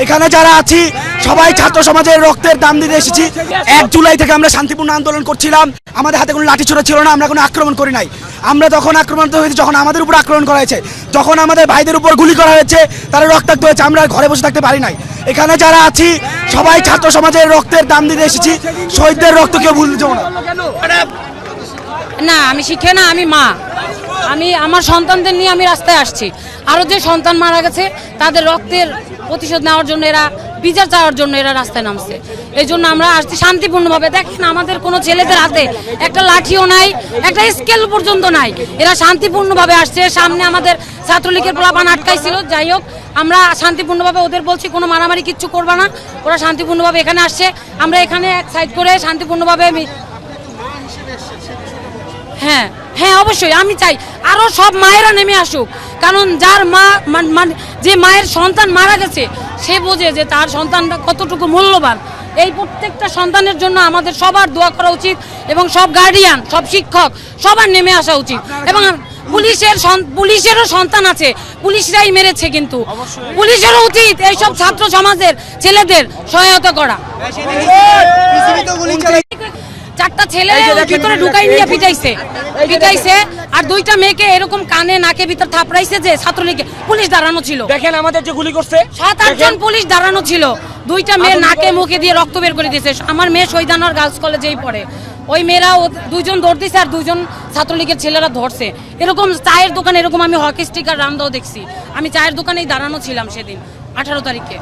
এখানে যারা আছি সবাই ছাত্র সমাজের রক্তের দাম দিতে এসেছি। 1 জুলাই থেকে আমরা শান্তিপূর্ণ আন্দোলন করছিলাম, আমাদের হাতে কোনো লাঠিছোড়া ছিল না, আমরা কোনো আক্রমণ করি নাই। আমরা তখন আক্রমণাত্মক হয়েছি যখন আমাদের উপর আক্রমণ করা হয়েছে, যখন আমাদের ভাইদের উপর গুলি করা হয়েছে, তারা রক্তাক্ত হয়েছে, আমরা ঘরে বসে থাকতে পারি নাই। এখানে যারা আছি সবাই ছাত্র সমাজের রক্তের দাম দিতে এসেছি, শহীদদের রক্ত কেউ ভুলতে যাবো না। না, আমি শিখে না, আমি মা। আমি আমার সন্তানদের নিয়ে আমি রাস্তায় আসছি। আরও যে সন্তান মারা গেছে তাদের রক্তের প্রতিশোধ নেওয়ার জন্য, এরা বিচার চাওয়ার জন্য এরা রাস্তায় নামছে। এই জন্য আমরা আসছি শান্তিপূর্ণভাবে। দেখেন আমাদের কোনো ছেলেদের হাতে একটা লাঠিও নাই, একটা স্কেল পর্যন্ত নাই। এরা শান্তিপূর্ণভাবে আসছে। সামনে আমাদের ছাত্রলীগের পোলাপান আটকাইছিল, যাই হোক আমরা শান্তিপূর্ণভাবে ওদের বলছি কোনো মারামারি কিচ্ছু করবা না। ওরা শান্তিপূর্ণভাবে এখানে আসছে, আমরা এখানে এক সাইড করে শান্তিপূর্ণভাবে হ্যাঁ হ্যাঁ অবশ্যই আমি চাই আরো সব মায়েরা নেমে আসুক। কারণ যার মা যে মায়ের সন্তান মারা গেছে সে বোঝে যে তার সন্তানটা কতটুকু মূল্যবান। এই প্রত্যেকটা সন্তানের জন্য আমাদের সবার দোয়া করা উচিত এবং সব গার্ডিয়ান, সব শিক্ষক সবার নেমে আসা উচিত। এবং পুলিশেরও সন্তান আছে, পুলিশরাই মেরেছে, কিন্তু পুলিশেরও উচিত এইসব ছাত্র সমাজের ছেলেদের সহায়তা করা। 4টা ছেলে ভিতরে ঢুকাই নিয়ে পিটাইছে আর 2টা মেয়েকে এরকম কানে নাকে ভিতর থাপড়াইছে যে ছাত্রলীগে পুলিশ দাঁড়ানো ছিল। দেখেন আমাদের যে গুলি করছে 7-8 জন পুলিশ দাঁড়ানো ছিল, 2টা মেয়ের নাকে মুখে দিয়ে রক্ত বের করে দিয়েছে। আমার মেয়ে শহীদানোর গার্লস কলেজেই পড়ে, ওই মেয়েরা 2জন ধরতেছে আর 2জন ছাত্রলীগের ছেলেরা ধরছে। এরকম চায়ের দোকানে এরকম আমি হকি স্টিকার রান্দাও দেখছি। আমি চায়ের দোকানেই দাঁড়ানো ছিলাম সেদিন 18 তারিখে।